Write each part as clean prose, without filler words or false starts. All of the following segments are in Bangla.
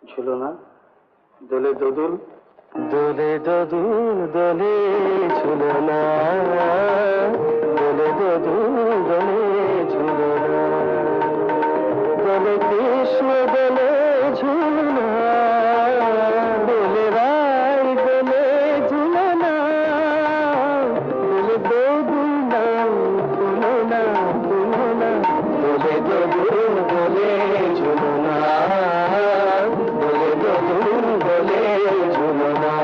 ঝুলো না দোলে দোদুল, দোলে দোদুল দোলে ঝুলো না, দোলে দোদুল দোলে ঝুলো না, দোলে কৃষ্ণ দোলে ঝুলো না, দোলে রাই দোলে ঝুলো না, দোলে দোদুল না ঝুলো না, ঝুলো না, দোলে দোদুল দোলে ঝুলো না, দোলে দোদুল দোলে ঝুলো না।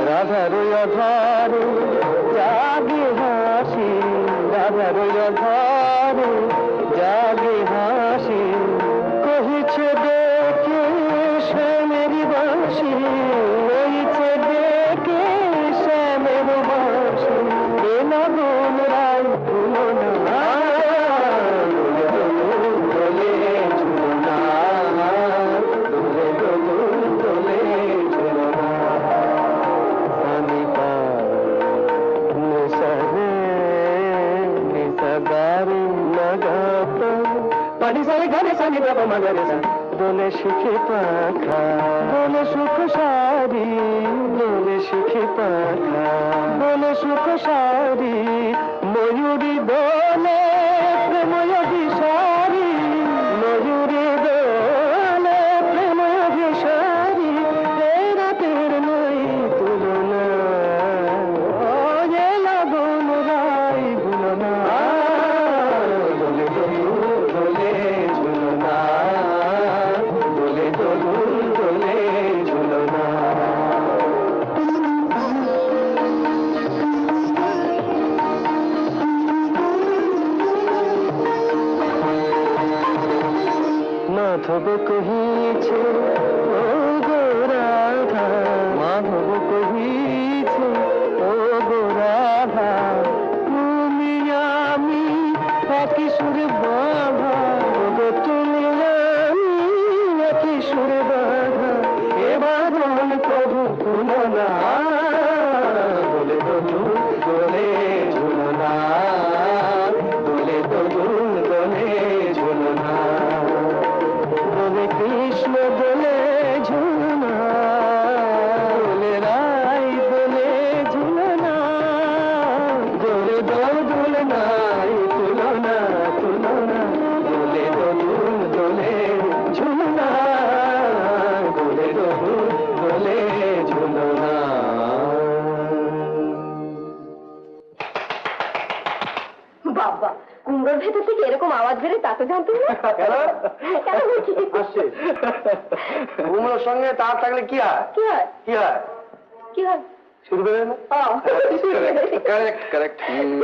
রাধার আধারে জাগে হাসি, রাধার আধারে জাগে হাসি, কহিছে ডেকে শ্যামের বাঁশি, কহিছে ডেকে শ্যামের বাঁশি, এ নগন রাই ভুলো না, দোলে দোদুল দোলে ঝুলো না, দোলে দোদুল দোলে ঝুলো না। দোলে শিখে পাখা, দোলে সুখ সারি, দোলে শিখে পাখা, দোলে সুখ সারি, ময়ূরী দোলে প্রেময়ী সারি, ময়ূরী দোলে প্রেময়ী সারি, এ রাতের নই তুলনা, এ লগন রাই ভুলো না, দোলে দোদুল দোলে ঝুলো না, দোলে দোদুল দোলে ঝুলো না। মাধব কহিছে ও গো রাধা, মাধব কহিছে ও গো রাধা, তুমি আমি একই সুরে বাঁধা, গো তুমি আমি একই সুরে বাঁধা, এ বাঁধন প্রভু ভুলো না, দোলে দোদুল দোলে ঝুলো না, দোলে দোদুল দোলে ঝুলো না, দোলে কৃষ্ণ দোলে ঝুলো না, দোলে রাই দোলে ঝুলো না, দোলে দোদুল নাই তুলনা, তুলনা, দোলে দোদুল দোলে ঝুলো না, দোলে দোদুল দোলে ঝুলো না। বাবা, কুমড়োর ভেতর থেকে এরকম আওয়াজ বেরে তা তো জানতেন না। আসছে কুমড়োর সঙ্গে তার থাকলে কি হয়? কি হয়? কি হয়? কি হয়? শুরু করে না? ও। Correct correct.